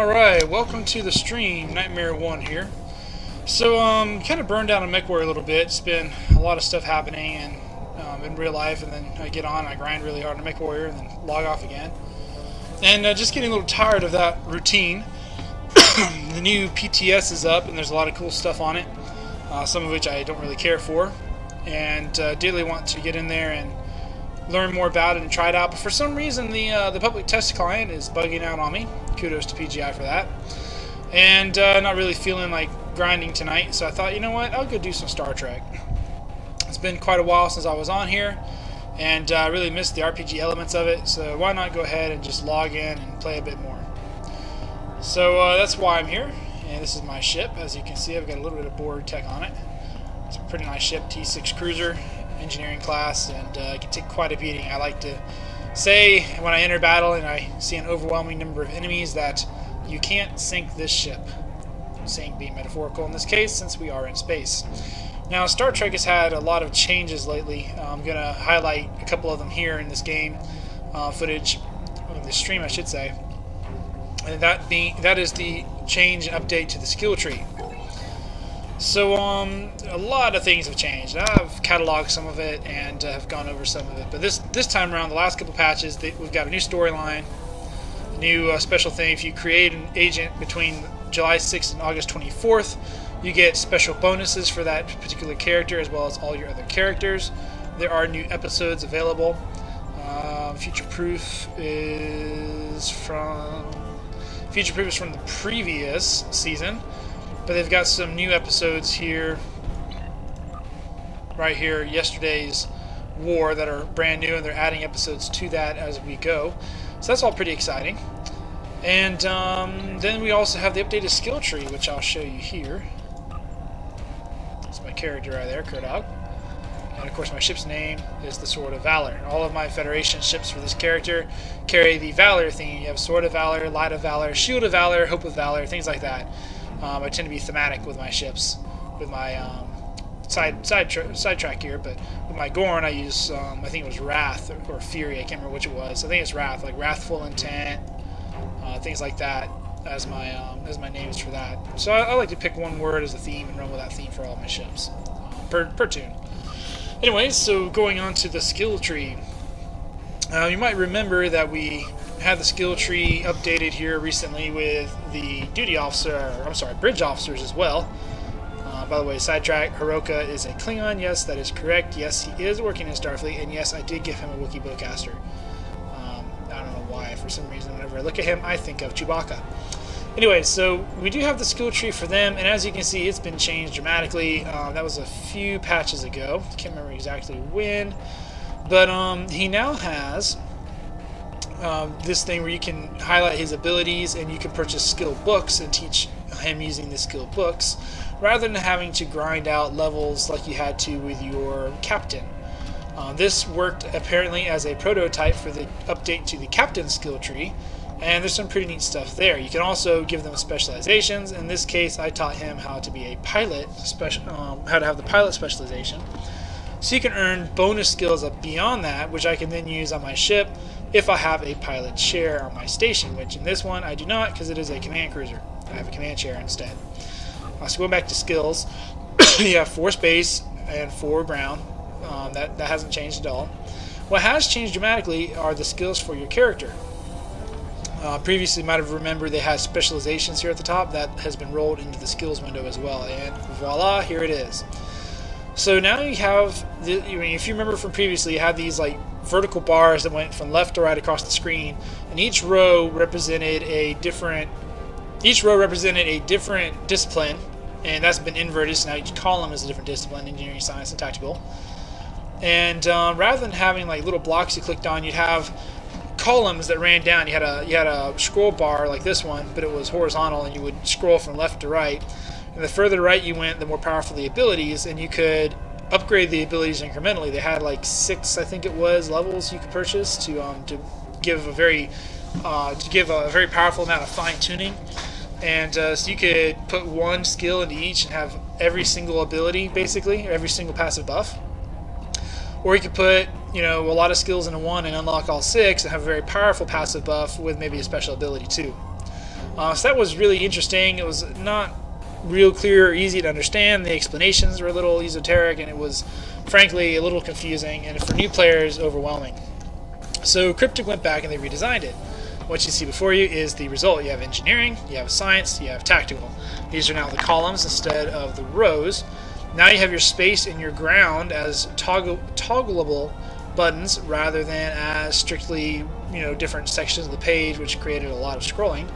Alright, welcome to the stream, Nightmare 1 here. So, kind of burned down on MechWarrior a little bit. It's been a lot of stuff happening and in real life, and then I get on, I grind really hard on MechWarrior, and then log off again. And just getting a little tired of that routine. The new PTS is up, and there's a lot of cool stuff on it, some of which I don't really care for. And dearly want to get in there and learn more about it and try it out, but for some reason the public test client is bugging out on me. Kudos to PGI for that. And not really feeling like grinding tonight, so I thought, you know what, I'll go do some Star Trek. It's been quite a while since I was on here, and I really missed the RPG elements of it, so why not go ahead and just log in and play a bit more. So that's why I'm here, and this is my ship. As you can see, I've got a little bit of Borg tech on it. It's a pretty nice ship, T6 cruiser, engineering class, and it can take quite a beating. I like to say when I enter battle and I see an overwhelming number of enemies that you can't sink this ship. Sink being metaphorical in this case, since we are in space. Now, Star Trek has had a lot of changes lately. I'm going to highlight a couple of them here in this game footage, in this stream I should say. And that is the change and update to the skill tree. So, a lot of things have changed. I've cataloged some of it and have gone over some of it. But this time around, the last couple patches, we've got a new storyline, new special thing. If you create an agent between July 6th and August 24th, you get special bonuses for that particular character as well as all your other characters. There are new episodes available. Future Proof is from the previous season. But they've got some new episodes here, right here, yesterday's war, that are brand new, and they're adding episodes to that as we go. So that's all pretty exciting. And then we also have the updated skill tree, which I'll show you here. That's my character right there, Kurdog. And of course my ship's name is the Sword of Valor. All of my Federation ships for this character carry the Valor theme. You have Sword of Valor, Light of Valor, Shield of Valor, Hope of Valor, things like that. I tend to be thematic with my ships, with my sidetrack here, but with my Gorn I use, I think it was Wrath or Fury, I can't remember which it was. I think it's Wrath, like Wrathful Intent, things like that as my names for that. So I like to pick one word as a theme and run with that theme for all my ships, per tune. Anyways, so going on to the skill tree. You might remember that we had the skill tree updated here recently with the bridge officers as well. By the way, sidetrack, Hiroka is a Klingon. Yes, that is correct. Yes, he is working in Starfleet, and yes, I did give him a Wookiee bowcaster. I don't know why, for some reason, whenever I look at him, I think of Chewbacca. Anyway, so we do have the skill tree for them, and as you can see, it's been changed dramatically. That was a few patches ago. Can't remember exactly when, but he now has this thing where you can highlight his abilities and you can purchase skill books and teach him using the skill books rather than having to grind out levels like you had to with your captain. This worked apparently as a prototype for the update to the captain skill tree, and there's some pretty neat stuff there. You can also give them specializations. In this case, I taught him how to be a pilot, how to have the pilot specialization. So you can earn bonus skills up beyond that, which I can then use on my ship if I have a pilot chair on my station, which in this one I do not because it is a command cruiser. I have a command chair instead. So going back to skills, you have 4 space and 4 ground. That hasn't changed at all. What has changed dramatically are the skills for your character. Previously, you might have remembered they had specializations here at the top. That has been rolled into the skills window as well, and voila, here it is. So now you have, if you remember from previously, you had these like vertical bars that went from left to right across the screen, and each row represented a different discipline, and that's been inverted. So now each column is a different discipline: engineering, science, and tactical. And rather than having like little blocks you clicked on, you'd have columns that ran down. You had a scroll bar like this one, but it was horizontal, and you would scroll from left to right. And the further right you went, the more powerful the abilities, and you could upgrade the abilities incrementally. They had like 6, I think it was, levels you could purchase to give a very powerful amount of fine tuning. And so you could put one skill into each and have every single ability, basically, every single passive buff. Or you could put, a lot of skills into one and unlock all 6 and have a very powerful passive buff with maybe a special ability too. So that was really interesting. It was not real clear or easy to understand. The explanations were a little esoteric, and it was frankly a little confusing, and for new players, overwhelming. So Cryptic went back and they redesigned it. What you see before you is the result. You have engineering, you have science, you have tactical. These are now the columns instead of the rows. Now you have your space and your ground as toggleable buttons rather than as strictly, different sections of the page, which created a lot of scrolling.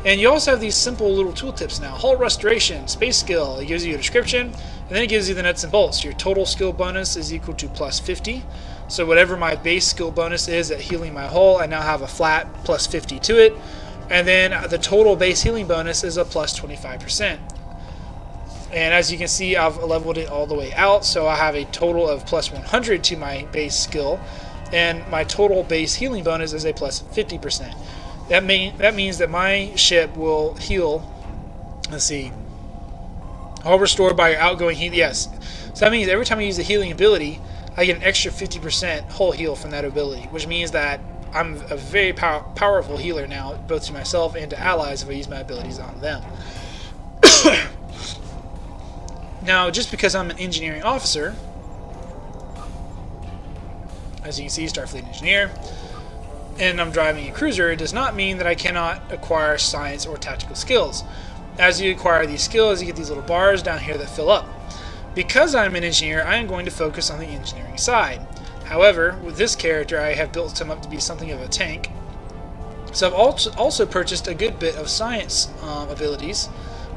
And you also have these simple little tooltips now. Hull restoration, space skill, it gives you a description, and then it gives you the nuts and bolts. Your total skill bonus is equal to plus 50. So whatever my base skill bonus is at healing my hull, I now have a flat plus 50 to it. And then the total base healing bonus is a plus 25%. And as you can see, I've leveled it all the way out, so I have a total of plus 100 to my base skill, and my total base healing bonus is a plus 50%. That means that my ship will heal. Let's see. All restored by your outgoing heal. Yes. So that means every time I use a healing ability, I get an extra 50% hull heal from that ability, which means that I'm a very powerful healer now, both to myself and to allies if I use my abilities on them. Now, just because I'm an engineering officer, as you can see, Starfleet Engineer, and I'm driving a cruiser, it does not mean that I cannot acquire science or tactical skills. As you acquire these skills, you get these little bars down here that fill up. Because I'm an engineer, I am going to focus on the engineering side. However, with this character, I have built him up to be something of a tank. So I've also purchased a good bit of science abilities,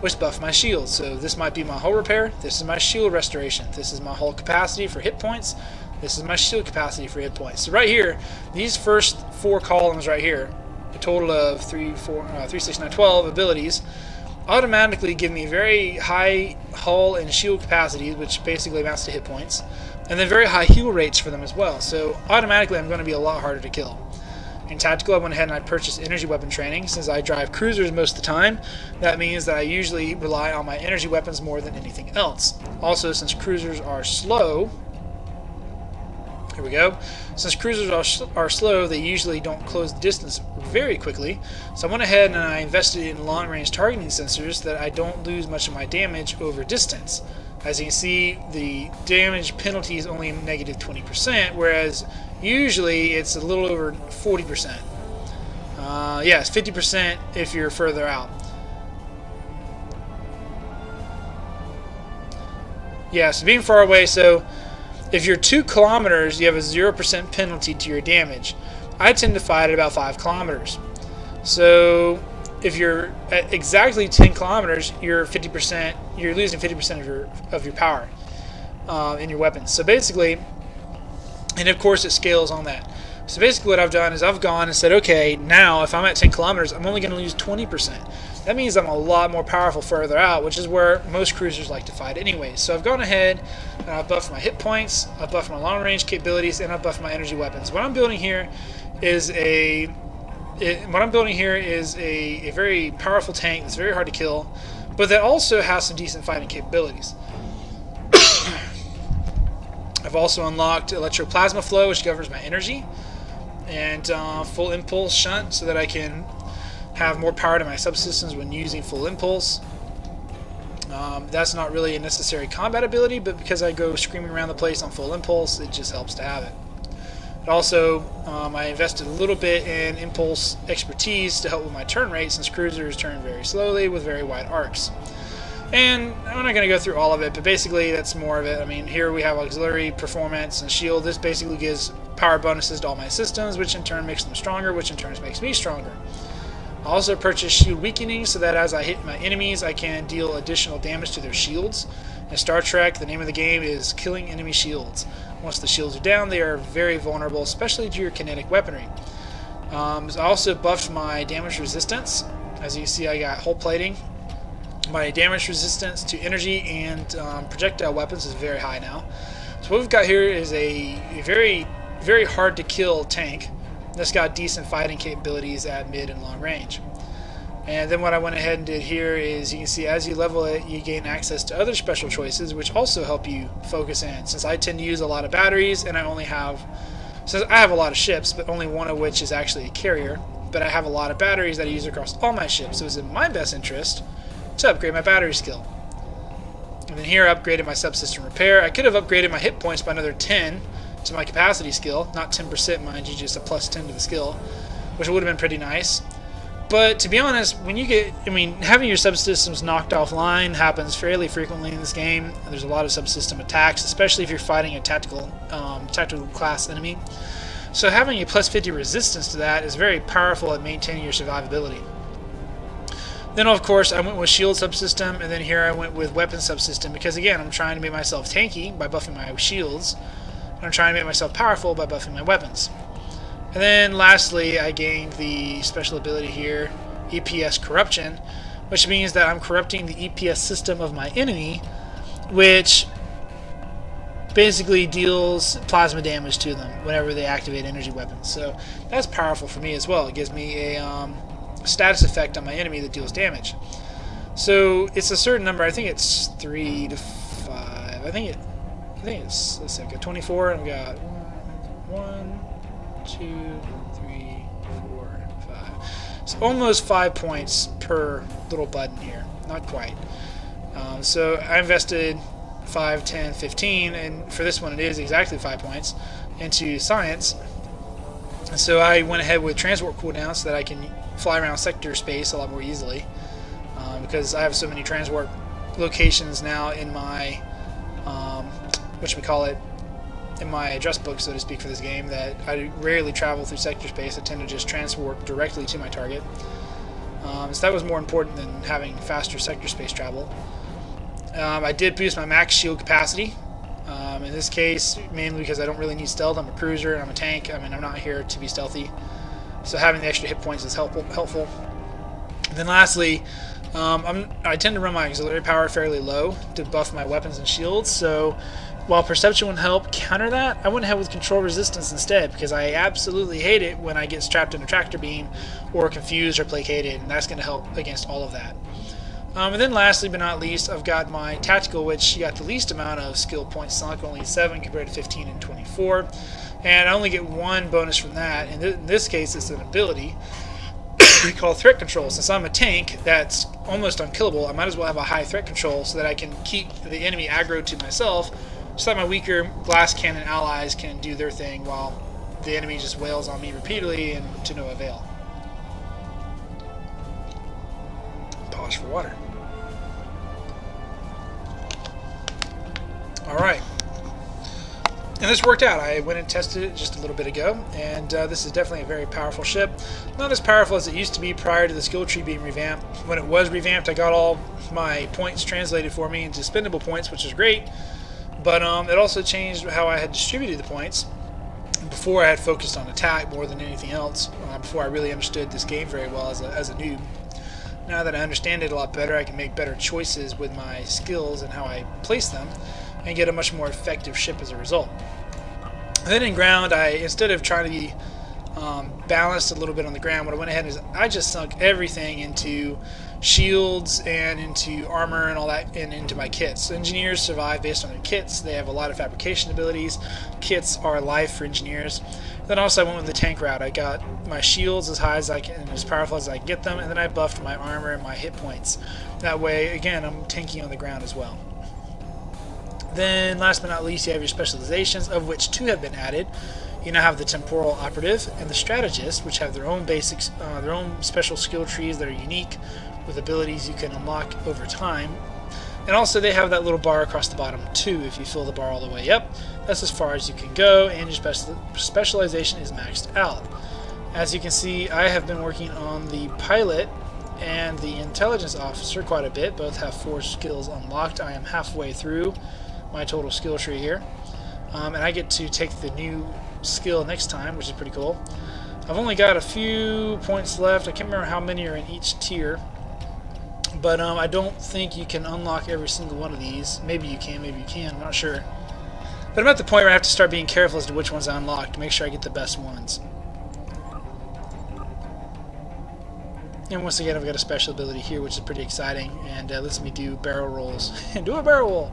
which buff my shield. So this might be my hull repair, this is my shield restoration, this is my hull capacity for hit points, this is my shield capacity for hit points. So right here, these first 4 columns right here, a total of 3, 6, 9, 12 abilities, automatically give me very high hull and shield capacities, which basically amounts to hit points, and then very high heal rates for them as well. So automatically I'm going to be a lot harder to kill. In tactical, I went ahead and I purchased energy weapon training. Since I drive cruisers most of the time, that means that I usually rely on my energy weapons more than anything else. Also, since cruisers are slow, here we go. Since cruisers are slow, they usually don't close the distance very quickly. So I went ahead and I invested in long-range targeting sensors that I don't lose much of my damage over distance. As you can see, the damage penalty is only negative 20%, whereas usually it's a little over 40%. Yes, 50% if you're further out. Yeah, so being far away, so if you're 2 kilometers, you have a 0% penalty to your damage. I tend to fight at about 5 kilometers. So if you're at exactly 10 kilometers, you're losing 50% of your power in your weapons. So basically, and of course it scales on that. So basically what I've done is I've gone and said, okay, now if I'm at 10 kilometers, I'm only going to lose 20%. That means I'm a lot more powerful further out, which is where most cruisers like to fight anyway. So I've gone ahead and I've buffed my hit points, I've buffed my long range capabilities, and I've buffed my energy weapons. What I'm building here is a very powerful tank that's very hard to kill, but that also has some decent fighting capabilities. I've also unlocked electroplasma flow, which governs my energy, and full impulse shunt, so that I can have more power to my subsystems when using full impulse. That's not really a necessary combat ability, but because I go screaming around the place on full impulse, it just helps to have it. Also, I invested a little bit in impulse expertise to help with my turn rate, since cruisers turn very slowly with very wide arcs. And I'm not going to go through all of it, but basically that's more of it. I mean, here we have auxiliary performance and shield. This basically gives power bonuses to all my systems, which in turn makes them stronger, which in turn makes me stronger. I also purchased shield weakening, so that as I hit my enemies, I can deal additional damage to their shields. In Star Trek, the name of the game is killing enemy shields. Once the shields are down, they are very vulnerable, especially to your kinetic weaponry. I also buffed my damage resistance. As you see, I got hull plating. My damage resistance to energy and projectile weapons is very high now. So what we've got here is a very, very hard to kill tank that's got decent fighting capabilities at mid and long range. And then what I went ahead and did here is, you can see as you level it, you gain access to other special choices, which also help you focus in. Since I tend to use a lot of batteries, and I have a lot of ships, but only one of which is actually a carrier. but I have a lot of batteries that I use across all my ships, so it's in my best interest to upgrade my battery skill. And then here I upgraded my subsystem repair. I could have upgraded my hit points by another 10 to my capacity skill, not 10% mind you, just a plus 10 to the skill, which would have been pretty nice. But to be honest, when you get, having your subsystems knocked offline happens fairly frequently in this game. There's a lot of subsystem attacks, especially if you're fighting a tactical class enemy. So having a plus 50 resistance to that is very powerful at maintaining your survivability. Then of course I went with shield subsystem, and then here I went with weapon subsystem because again I'm trying to make myself tanky by buffing my shields, and I'm trying to make myself powerful by buffing my weapons. And then lastly, I gained the special ability here, EPS Corruption, which means that I'm corrupting the EPS system of my enemy, which basically deals plasma damage to them whenever they activate energy weapons. So that's powerful for me as well. It gives me a status effect on my enemy that deals damage. So it's a certain number. I think it's 3 to 5. I think it's, let's see, I've got 24, and I've got 1, 2, 3, 4, 5. It's almost 5 points per little button here. Not quite. So I invested 5, 10, 15, and for this one it is exactly 5 points into science. And so I went ahead with transport cooldown so that I can fly around sector space a lot more easily, because I have so many transport locations now in my in my address book, so to speak, for this game, that I rarely travel through sector space. I tend to just transport directly to my target. So that was more important than having faster sector space travel. I did boost my max shield capacity. In this case, mainly because I don't really need stealth. I'm a cruiser and I'm a tank. I'm not here to be stealthy. So having the extra hit points is helpful. And then lastly, I tend to run my auxiliary power fairly low to buff my weapons and shields. So while perception would help counter that, I went ahead with control resistance instead, because I absolutely hate it when I get trapped in a tractor beam or confused or placated, and that's going to help against all of that. And then lastly but not least, I've got my tactical, which got the least amount of skill points sunk, only 7 compared to 15 and 24. And I only get 1 bonus from that. In this case, it's an ability called threat control. Since I'm a tank that's almost unkillable, I might as well have a high threat control so that I can keep the enemy aggro to myself, so that my weaker glass cannon allies can do their thing while the enemy just wails on me repeatedly and to no avail. Pause for water. Alright. And this worked out. I went and tested it just a little bit ago, and this is definitely a very powerful ship. Not as powerful as it used to be prior to the skill tree being revamped. When it was revamped, I got all my points translated for me into spendable points, which is great. But it also changed how I had distributed the points. Before, I had focused on attack more than anything else, before I really understood this game very well as a noob. Now that I understand it a lot better, I can make better choices with my skills and how I place them, and get a much more effective ship as a result. And then in ground, instead of trying to be balanced a little bit on the ground, what I went ahead is I just sunk everything into shields and into armor and all that, and into my kits. Engineers survive based on their kits. They have a lot of fabrication abilities. Kits are life for engineers. Then also I went with the tank route. I got my shields as high as I can and as powerful as I can get them, and then I buffed my armor and my hit points. That way, again, I'm tanky on the ground as well. Then, last but not least, you have your specializations, of which 2 have been added. You now have the temporal operative and the strategist, which have their own basics, their own special skill trees that are unique, with abilities you can unlock over time. And also they have that little bar across the bottom too. If you fill the bar all the way up, that's as far as you can go, and your specialization is maxed out. As you can see, I have been working on the pilot and the intelligence officer quite a bit. Both have 4 skills unlocked. I am halfway through my total skill tree here, and I get to take the new skill next time, which is pretty cool. I've only got a few points left. I can't remember how many are in each tier, but I don't think you can unlock every single one of these. Maybe you can, I'm not sure. But I'm at the point where I have to start being careful as to which ones I unlock to make sure I get the best ones. And once again, I've got a special ability here, which is pretty exciting, and lets me do barrel rolls and do a barrel roll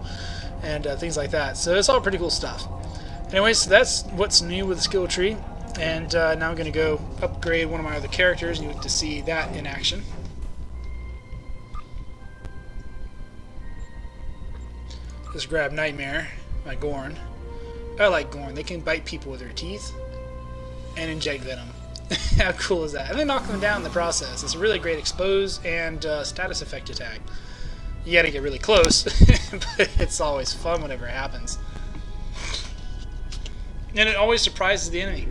and things like that. So it's all pretty cool stuff. Anyways, so that's what's new with the skill tree. And now I'm going to go upgrade one of my other characters, and you get to see that in action. Let's grab Nightmare, my Gorn. I like Gorn. They can bite people with their teeth and inject venom. How cool is that? And then knock them down in the process. It's a really great expose and status effect attack. You gotta get really close, but it's always fun whenever it happens. And it always surprises the enemy.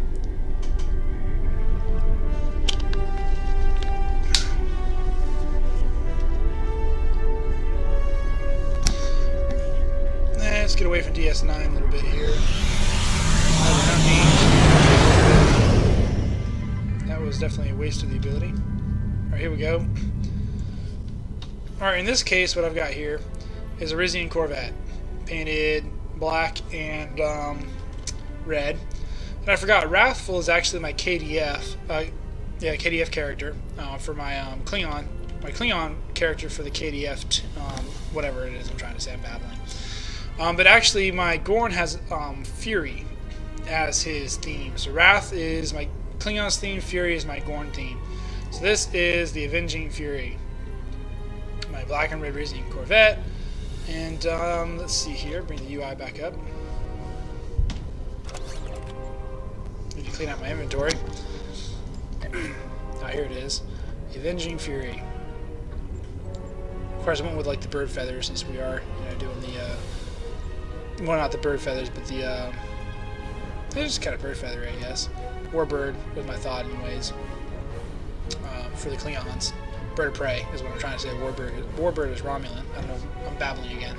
Let's get away from DS9 a little bit here. That was definitely a waste of the ability. Alright, here we go. Alright, in this case, what I've got here is a Rizian Corvette. Painted black and red. And I forgot, Wrathful is actually my KDF. KDF character for my Klingon. My Klingon character for the KDF, whatever it is I'm trying to say, I'm babbling. But actually, my Gorn has Fury as his theme. So Wrath is my Klingon's theme, Fury is my Gorn theme. So this is the Avenging Fury. My black and red Rizian Corvette. And let's see here, bring the UI back up. Need to clean out my inventory. Here it is. The Avenging Fury. Of course, I went with like the bird feathers since we are doing the well, not the bird feathers, but the it's just kind of bird feather, I guess. Warbird was my thought, anyways. For the Klingons, bird of prey is what I'm trying to say. Warbird is Romulan. I don't know. I'm babbling again.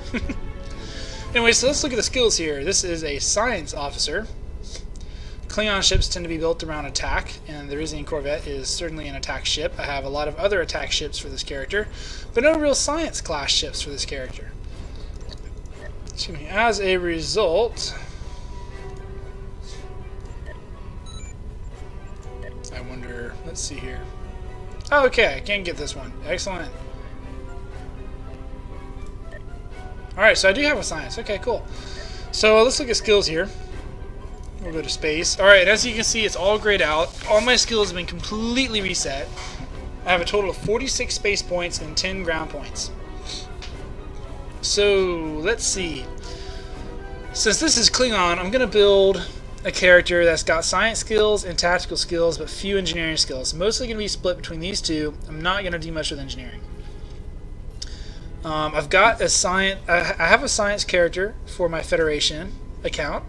Anyway, so let's look at the skills here. This is a science officer. Klingon ships tend to be built around attack, and the Rizian Corvette is certainly an attack ship. I have a lot of other attack ships for this character, but no real science class ships for this character. Excuse me. As a result, I wonder, let's see here. Oh, okay, I can get this one. Excellent. Alright, so I do have a science. Okay, cool. So let's look at skills here. We'll go to space. Alright, as you can see, it's all grayed out. All my skills have been completely reset. I have a total of 46 space points and 10 ground points. So, let's see. Since this is Klingon, I'm going to build a character that's got science skills and tactical skills, but few engineering skills. Mostly going to be split between these two. I'm not going to do much with engineering. I've got a science. I have a science character for my Federation account,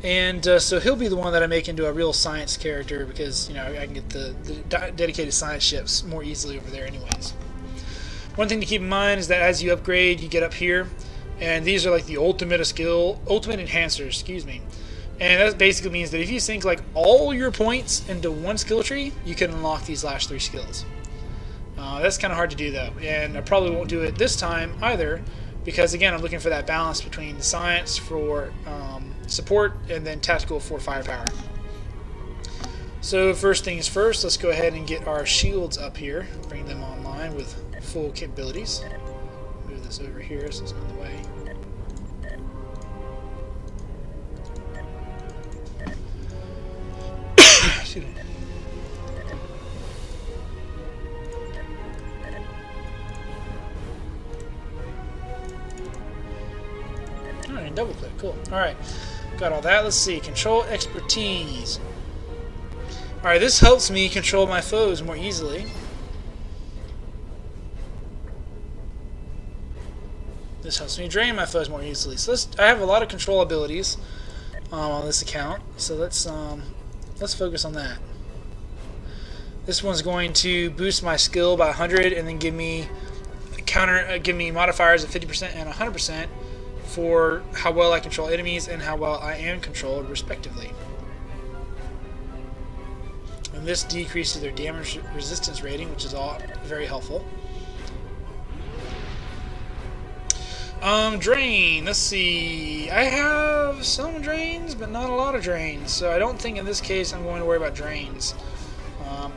and so he'll be the one that I make into a real science character because I can get the dedicated science ships more easily over there, anyways. One thing to keep in mind is that as you upgrade, you get up here, and these are like the ultimate enhancers. Excuse me. And that basically means that if you sink like all your points into one skill tree, you can unlock these last 3 skills. That's kind of hard to do though, and I probably won't do it this time either, because again, I'm looking for that balance between the science for support and then tactical for firepower. So first things first, let's go ahead and get our shields up here, bring them online with full capabilities. Move this over here so it's not in the way. Excuse me. Alright, double click, cool. Alright, got all that. Let's see, control expertise. Alright, this helps me control my foes more easily. This helps me drain my foes more easily. So I have a lot of control abilities on this account. So let's focus on that. This one's going to boost my skill by 100 and then give me modifiers of 50% and 100% for how well I control enemies and how well I am controlled, respectively. And this decreases their damage resistance rating, which is all very helpful. Drain. Let's see. I have some drains, but not a lot of drains. So I don't think in this case I'm going to worry about drains.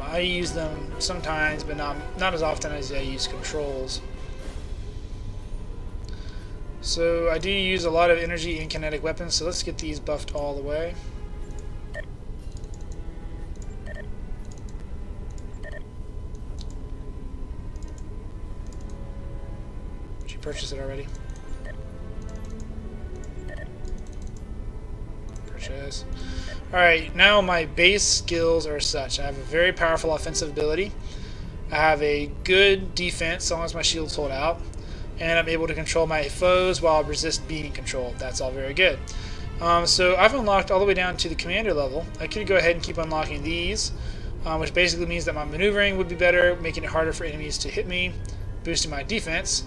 I use them sometimes, but not as often as I use controls. So I do use a lot of energy in kinetic weapons, so let's get these buffed all the way. actually purchase it already. Purchase. Alright, now my base skills are such. I have a very powerful offensive ability. I have a good defense as long as my shield's hold out. And I'm able to control my foes while resist being controlled. That's all very good. So I've unlocked all the way down to the commander level. I could go ahead and keep unlocking these, which basically means that my maneuvering would be better, making it harder for enemies to hit me, boosting my defense.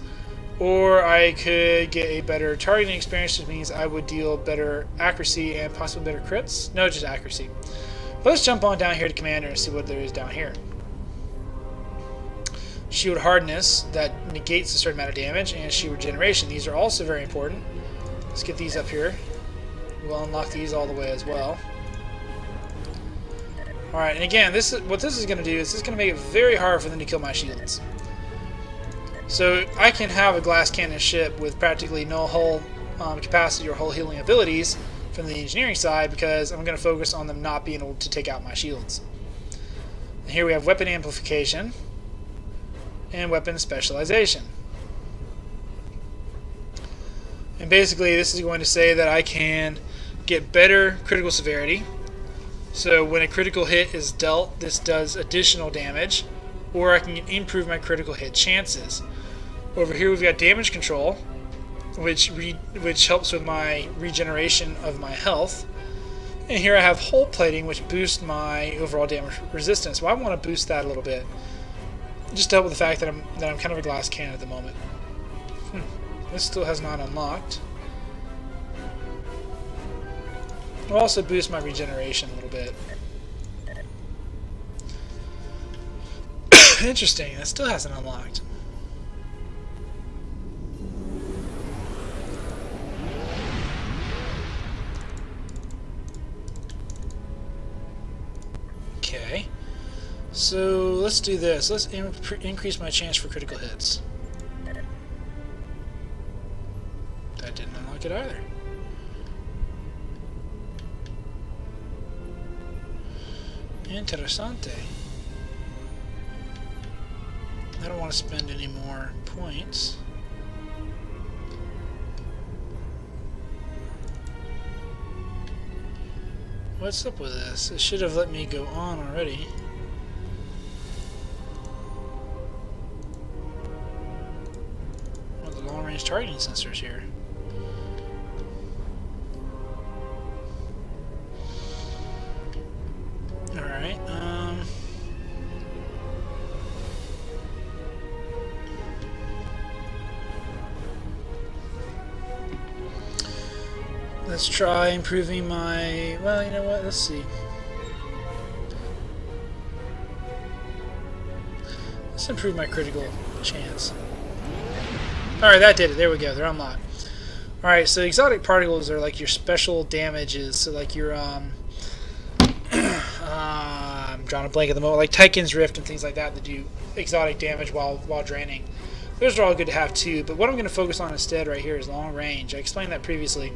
Or I could get a better targeting experience, which means I would deal better accuracy and possibly better crits. No, just accuracy. But let's jump on down here to commander and see what there is down here. Shield hardness, that negates a certain amount of damage, and shield regeneration. These are also very important. Let's get these up here. We'll unlock these all the way as well. Alright, and again, what this is going to do is this is going to make it very hard for them to kill my shields. So I can have a glass cannon ship with practically no hull capacity or hull healing abilities from the engineering side because I'm going to focus on them not being able to take out my shields. And here we have weapon amplification and weapon specialization. And basically this is going to say that I can get better critical severity. So when a critical hit is dealt, this does additional damage, or I can improve my critical hit chances. Over here we've got damage control, which helps with my regeneration of my health. And here I have hull plating, which boosts my overall damage resistance. Well, I want to boost that a little bit, just to help with the fact that I'm kind of a glass cannon at the moment. This still has not unlocked. I'll also boost my regeneration a little bit. Interesting, that still hasn't unlocked. Okay, so let's do this. Let's increase my chance for critical hits. That didn't unlock it either. Interessante. I don't want to spend any more points. What's up with this? It should have let me go on already. One of the long-range targeting sensors here. Alright, let's try improving my... Well, you know what? Let's see. Let's improve my critical chance. Alright, that did it. There we go. They're unlocked. Alright, so exotic particles are like your special damages. So like your... I'm drawing a blank at the moment, like Tykin's Rift and things like that that do exotic damage while draining. Those are all good to have too, but what I'm going to focus on instead right here is long range. I explained that previously.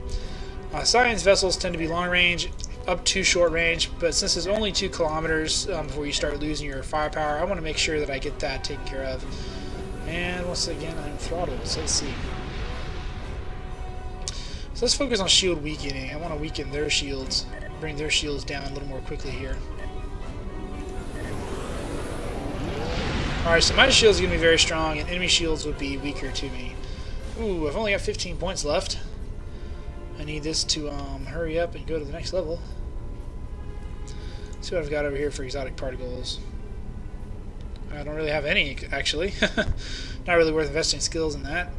Science vessels tend to be long range, up to short range, but since it's only 2 kilometers before you start losing your firepower, I want to make sure that I get that taken care of. And once again, I'm throttled, so let's see. So let's focus on shield weakening. I want to weaken their shields, bring their shields down a little more quickly here. Alright, so my shield's going to be very strong, and enemy shields would be weaker to me. Ooh, I've only got 15 points left. I need this to hurry up and go to the next level. Let's see what I've got over here for exotic particles. I don't really have any, actually. Not really worth investing skills in that.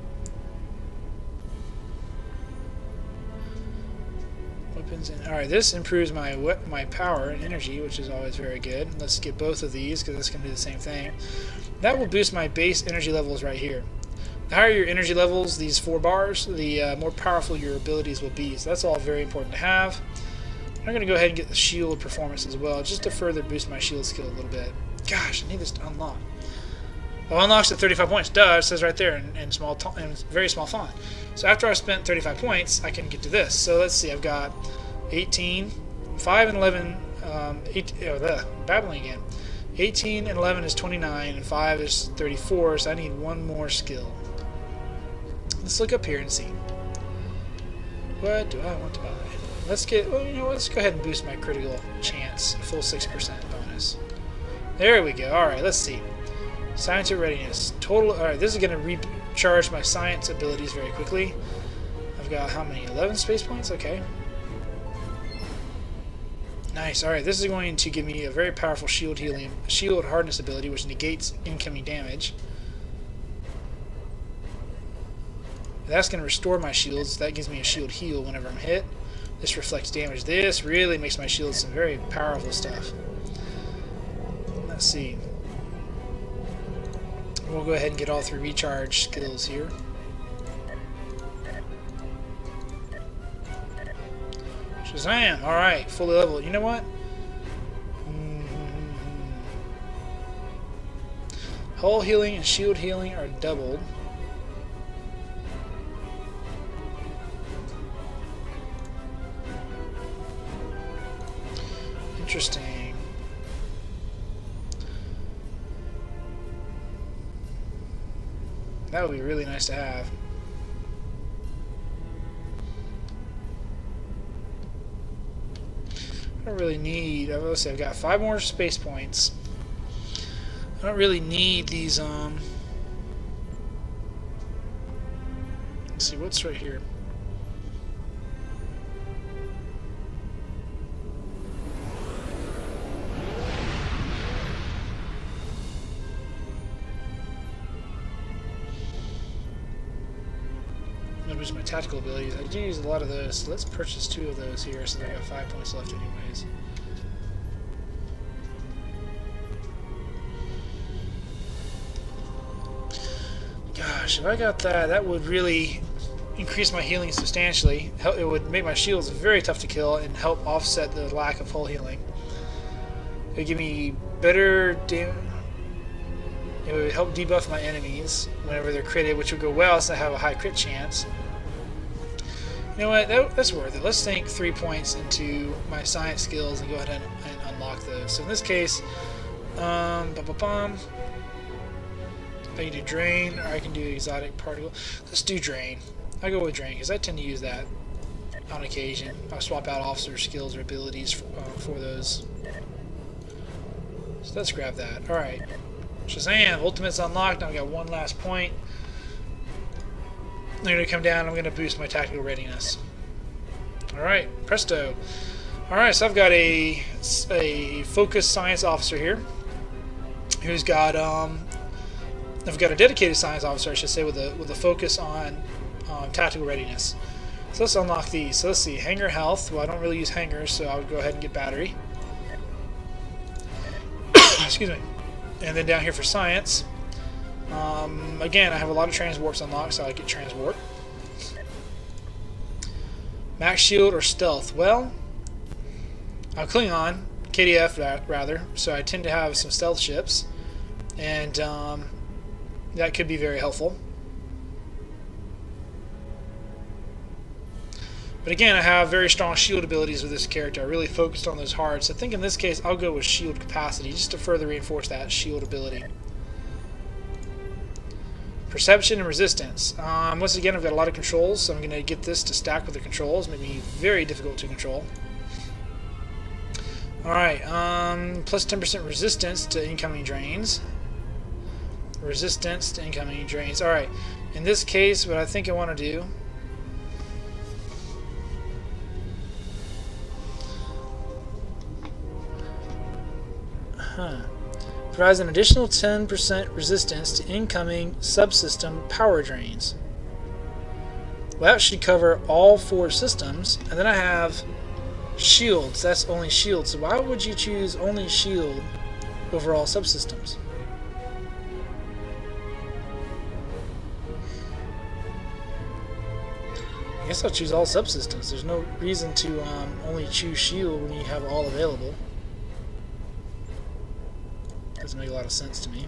Weapons and alright, this improves my power and energy, which is always very good. Let's get both of these because this can do the same thing. That will boost my base energy levels right here. The higher your energy levels, these 4 bars, the more powerful your abilities will be. So that's all very important to have. I'm going to go ahead and get the shield performance as well, just to further boost my shield skill a little bit. Gosh, I need this to unlock. Well, unlocks at 35 points. Duh, it says right there in very small font. So after I've spent 35 points, I can get to this. So let's see, I've got 18, 5 and 11, babbling again. 18 and 11 is 29, and 5 is 34, so I need one more skill. Let's look up here and see. What do I want to buy? Let's get, well, you know what, let's go ahead and boost my critical chance. Full 6% bonus. There we go. Alright, let's see. Science and readiness. Total, alright, this is going to recharge my science abilities very quickly. I've got how many? 11 space points? Okay. Nice. Alright, this is going to give me a very powerful shield hardness ability, which negates incoming damage. That's going to restore my shields. That gives me a shield heal whenever I'm hit. This reflects damage. This really makes my shields some very powerful stuff. Let's see. We'll go ahead and get all 3 recharge skills here. Shazam! Alright, fully leveled. You know what? Hull healing and shield healing are doubled. Interesting. That would be really nice to have. I don't really need, let's see, I've got 5 more space points. I don't really need these, let's see, what's right here? Boost my tactical abilities. I do use a lot of those, so let's purchase 2 of those here since I got 5 points left anyways. Gosh, if I got that, that would really increase my healing substantially. It would make my shields very tough to kill and help offset the lack of hull healing. It would give me better damage. It would help debuff my enemies whenever they're critted, which would go well since I have a high crit chance. You know what? That's worth it. Let's think 3 points into my science skills and go ahead and unlock those. So in this case, I can do drain or I can do exotic particle. Let's do drain. I'll go with drain because I tend to use that on occasion. I'll swap out officer skills or abilities for those. So let's grab that. Alright. Shazam! Ultimate's unlocked. Now I've got 1 last point. I'm going to come down. I'm going to boost my tactical readiness. Alright, presto. Alright, so I've got a focused science officer here who's got I've got a dedicated science officer, I should say, with a focus on tactical readiness. So let's unlock these. So let's see, hanger health. Well, I don't really use hangers, so I would go ahead and get battery. Excuse me. And then down here for science, again, I have a lot of transwarps unlocked, so I get transwarp. Max shield or stealth. Well, I'm Klingon, KDF rather, so I tend to have some stealth ships, and that could be very helpful. But again, I have very strong shield abilities with this character. I really focused on those hard. So I think in this case, I'll go with shield capacity just to further reinforce that shield ability. Perception and resistance. Once again, I've got a lot of controls, so I'm going to get this to stack with the controls. Make me very difficult to control. Alright, plus 10% resistance to incoming drains. Resistance to incoming drains. Alright, in this case, what I think I want to do... provides an additional 10% resistance to incoming subsystem power drains. Well, that should cover all 4 systems, and then I have shields. That's only shields. So why would you choose only shield over all subsystems? I guess I'll choose all subsystems. There's no reason to only choose shield when you have all available. Doesn't make a lot of sense to me.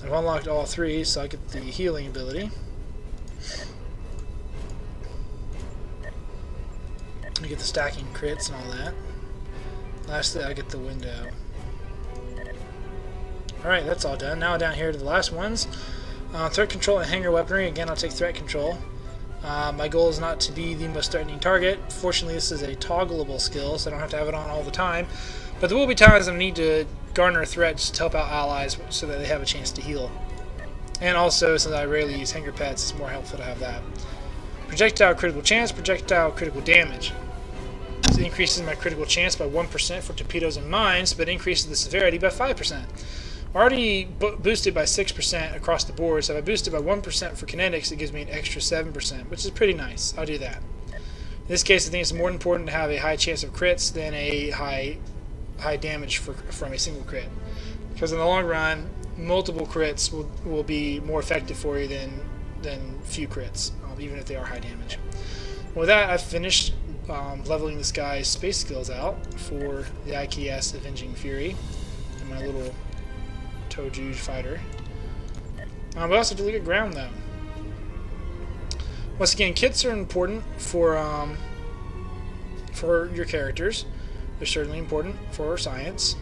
I've unlocked all 3, so I get the healing ability. I get the stacking crits and all that. Lastly, I get the window. Alright, that's all done. Now down here to the last ones. Threat control and hanger weaponry. Again, I'll take threat control. My goal is not to be the most threatening target. Fortunately, this is a toggleable skill, so I don't have to have it on all the time. But there will be times I need to garner threats to help out allies so that they have a chance to heal. And also, since I rarely use hanger pets, it's more helpful to have that. Projectile critical chance, projectile critical damage. This increases my critical chance by 1% for torpedoes and mines, but increases the severity by 5%. I'm already boosted by 6% across the board, so if I boost it by 1% for kinetics, it gives me an extra 7%, which is pretty nice. I'll do that. In this case, I think it's more important to have a high chance of crits than a high damage from a single crit. Because in the long run, multiple crits will be more effective for you than few crits, even if they are high damage. With that, I've finished leveling this guy's space skills out for the IKS Avenging Fury and my little Tojuj fighter. We also have to look at ground though. Once again, kits are important for your characters. They're certainly important for science,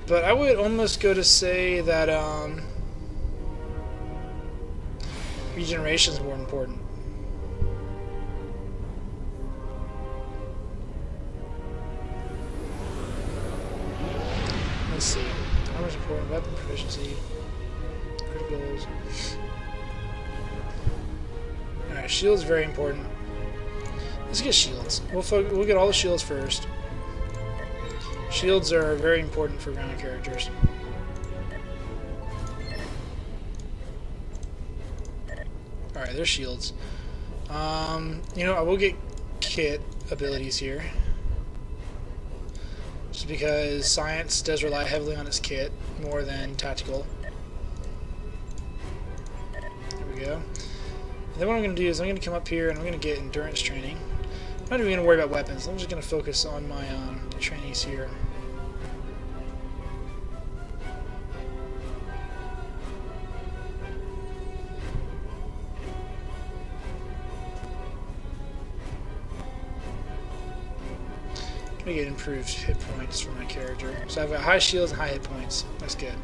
but I would almost go to say that regeneration is more important. Let's see. Armor is important. Weapon proficiency. Criticals. Alright, shields very important. Let's get shields. We'll get all the shields first. Shields are very important for ground characters. Alright, there's shields. You know, I will get kit abilities here. Just because science does rely heavily on its kit more than tactical. There we go. And then what I'm going to do is I'm going to come up here and I'm going to get endurance training. I'm not even going to worry about weapons. I'm just going to focus on my trainees here. I get improved hit points for my character. So I've got high shields and high hit points. That's good.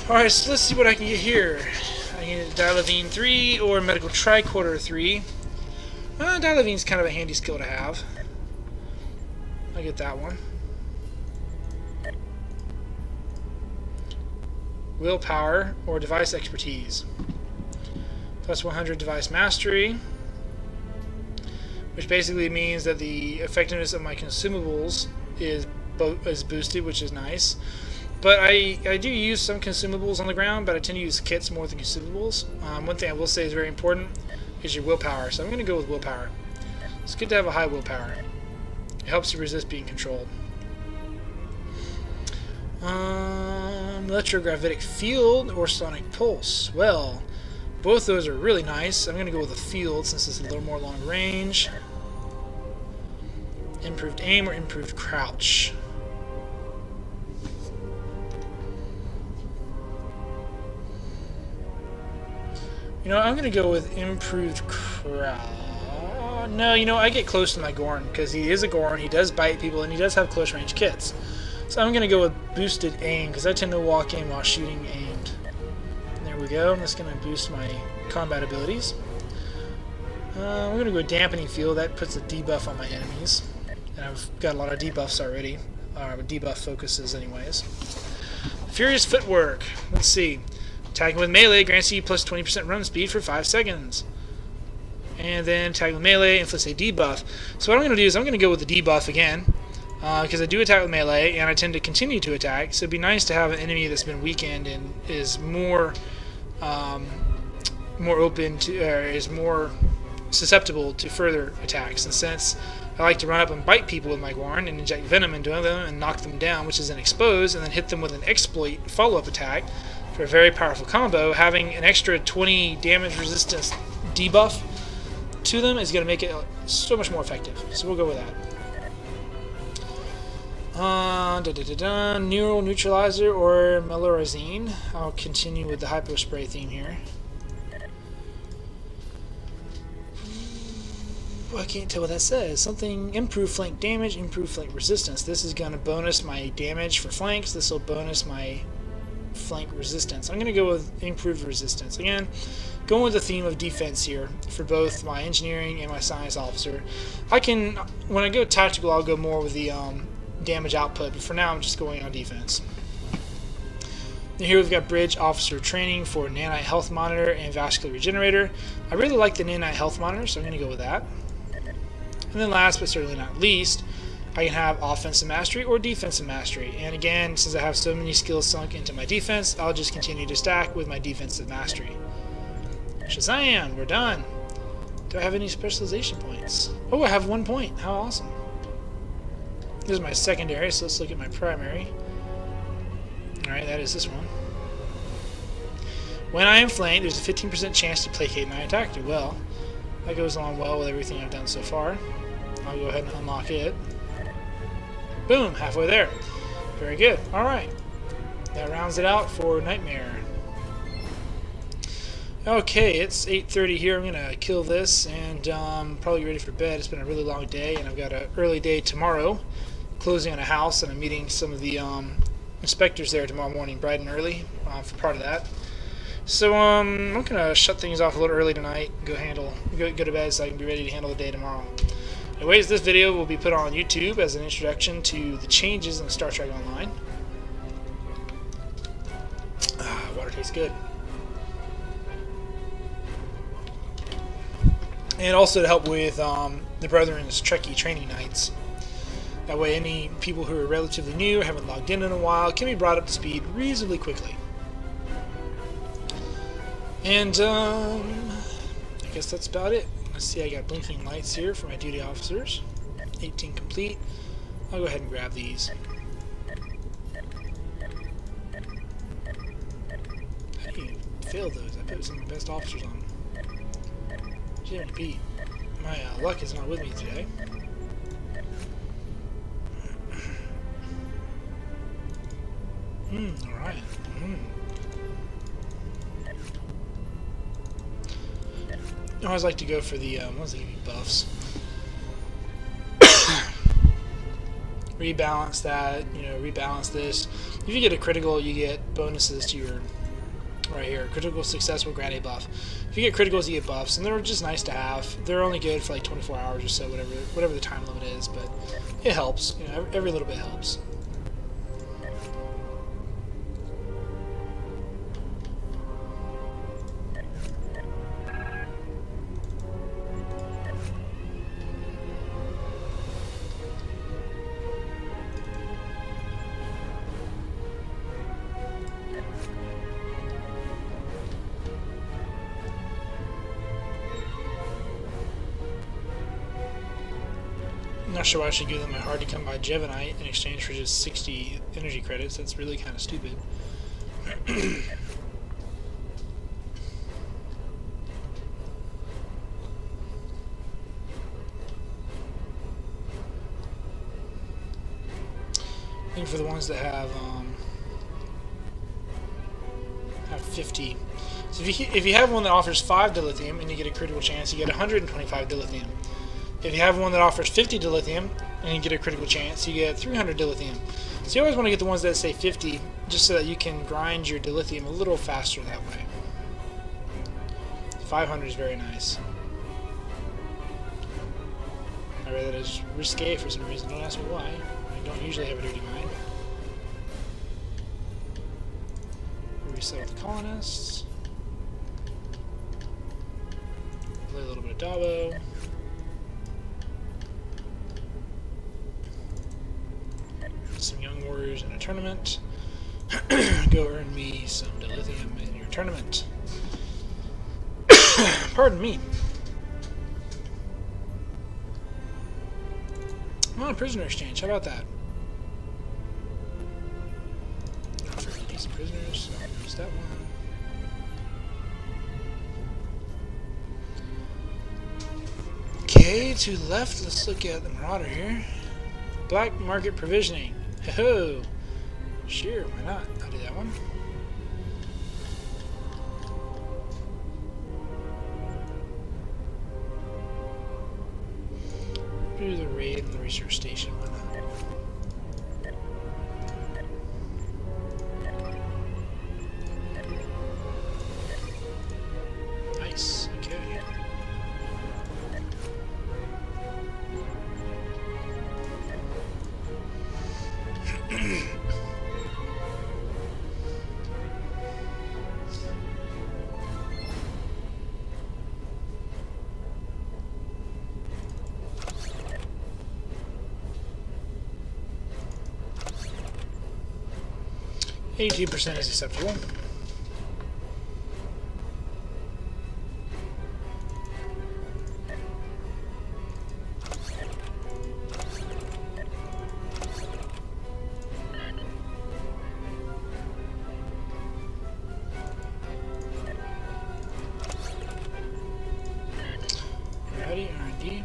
Alright, so let's see what I can get here. I can get Dialavine 3 or Medical Tricorder 3. Dialavine's kind of a handy skill to have. I'll get that one. Willpower or Device Expertise. Plus 100 Device Mastery. Which basically means that the effectiveness of my consumables is boosted, which is nice. But I do use some consumables on the ground, but I tend to use kits more than consumables. One thing I will say is very important is your willpower. So I'm going to go with willpower. It's good to have a high willpower. It helps you resist being controlled. Electrogravitic field or sonic pulse. Well, both those are really nice. I'm going to go with the field since it's a little more long range. Improved aim or improved crouch. You know, I'm going to go with improved crouch. No, you know, I get close to my Gorn because he is a Gorn, he does bite people, and he does have close range kits. So I'm going to go with boosted aim because I tend to walk in while shooting aimed. There we go. I'm just going to boost my combat abilities. We're going to go dampening field. That puts a debuff on my enemies. And I've got a lot of debuffs already. Debuff focuses anyways. Furious footwork. Let's see. Attacking with melee grants you plus 20% run speed for 5 seconds. And then attacking with melee inflicts a debuff. So what I'm going to do is I'm going to go with the debuff again. Because I do attack with melee, and I tend to continue to attack. So it'd be nice to have an enemy that's been weakened and is more open to, or is more susceptible to further attacks. And since I like to run up and bite people with my Gorn and inject venom into them and knock them down, which is an expose, and then hit them with an exploit follow-up attack for a very powerful combo, having an extra 20 damage resistance debuff to them is going to make it so much more effective. So we'll go with that. Neural neutralizer or melorazine. I'll continue with the hypo spray theme here. I can't tell what that says. Something improve flank damage, improve flank resistance. This is going to bonus my damage for flanks. This will bonus my flank resistance. I'm going to go with improved resistance. Again, going with the theme of defense here for both my engineering and my science officer. When I go tactical, I'll go more with the damage output, but for now I'm just going on defense. And here we've got bridge officer training for nanite health monitor and vascular regenerator. I really like the nanite health monitor, so I'm going to go with that. And then last but certainly not least, I can have offensive mastery or defensive mastery. And again, since I have so many skills sunk into my defense, I'll just continue to stack with my defensive mastery. Shazam! We're done. Do I have any specialization points? Oh, I have 1 point. How awesome. This is my secondary, so let's look at my primary. Alright, that is this one. When I am flanked, there's a 15% chance to placate my attacker. Well, that goes along well with everything I've done so far. I'll go ahead and unlock it. Boom! Halfway there. Very good. Alright. That rounds it out for Nightmare. Okay, it's 8:30 here. I'm going to kill this and probably get ready for bed. It's been a really long day, and I've got an early day tomorrow. Closing on a house, and I'm meeting some of the inspectors there tomorrow morning, bright and early, for part of that. So I'm going to shut things off a little early tonight, go to bed so I can be ready to handle the day tomorrow. Anyways, this video will be put on YouTube as an introduction to the changes in Star Trek Online. Water tastes good. And also to help with the Brethren's Trekkie training nights. That way any people who are relatively new, haven't logged in a while, can be brought up to speed reasonably quickly. And I guess that's about it. Let's see, I got blinking lights here for my duty officers. 18 complete. I'll go ahead and grab these. How do you fail those? I put some of the best officers on them. Jimmy Pete. My luck is not with me today. Alright. I always like to go for the, what's it, buffs. Rebalance that, rebalance this. If you get a critical, you get bonuses to your, right here, critical success will grant a buff. If you get criticals, you get buffs, and they're just nice to have. They're only good for like 24 hours or so, whatever the time limit is, but it helps. Every little bit helps. I'm not sure why I should give them a hard to come by Jevanite in exchange for just 60 energy credits. That's really kind of stupid. I think for the ones that have 50. So if you have one that offers 5 dilithium and you get a critical chance, you get 125 dilithium. If you have one that offers 50 dilithium and you get a critical chance, you get 300 dilithium. So you always want to get the ones that say 50, just so that you can grind your dilithium a little faster that way. 500 is very nice. I read that as risque for some reason. Don't ask me why. I don't usually have a dirty mind. Reset with the colonists. Play a little bit of Dabo. Some young warriors in a tournament. Go earn me some dilithium in your tournament. Pardon me. I'm on a prisoner exchange. How about that? Some prisoners. So there's that one. Okay, to the left, let's look at the Marauder here. Black market provisioning. Ho-ho! Sure, why not? I'll do that one. Do the raid and the research station, why not? 82% is acceptable. Alrighty, R&D.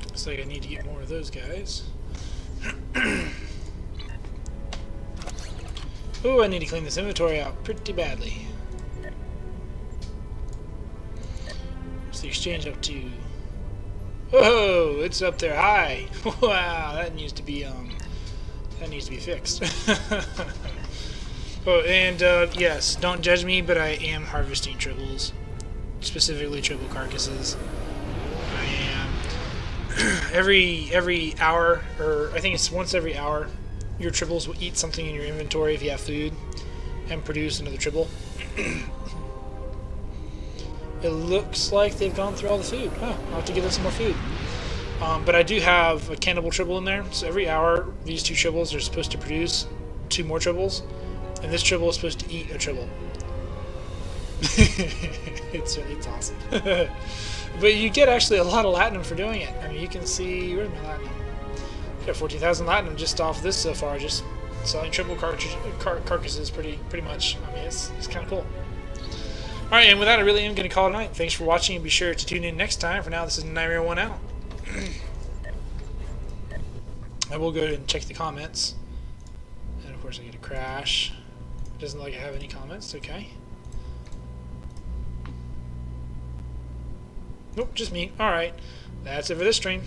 Looks like I need to get more of those guys. Ooh, I need to clean this inventory out pretty badly. What's the exchange up to? Whoa, it's up there high. Wow, that needs to be fixed. Oh, and yes, don't judge me, but I am harvesting tribbles, specifically tribble carcasses. I am every hour, or I think it's once every hour. Your tribbles will eat something in your inventory if you have food and produce another tribble. It looks like they've gone through all the food. Oh, I'll have to give them some more food. But I do have a cannibal tribble in there, so every hour these two tribbles are supposed to produce 2 more tribbles, and this tribble is supposed to eat a tribble. it's awesome. But you get actually a lot of latinum for doing it. I mean, you can see, where's my latinum? Got 14,000 latinum just off this so far, just selling triple carcasses pretty much. I mean, it's kind of cool. Alright, and with that, I really am going to call it a night. Thanks for watching, and be sure to tune in next time. For now, this is Nightmare 1 out. I will go and check the comments. And of course, I get a crash. It doesn't look like I have any comments. Okay. Nope, just me. Alright. That's it for this stream.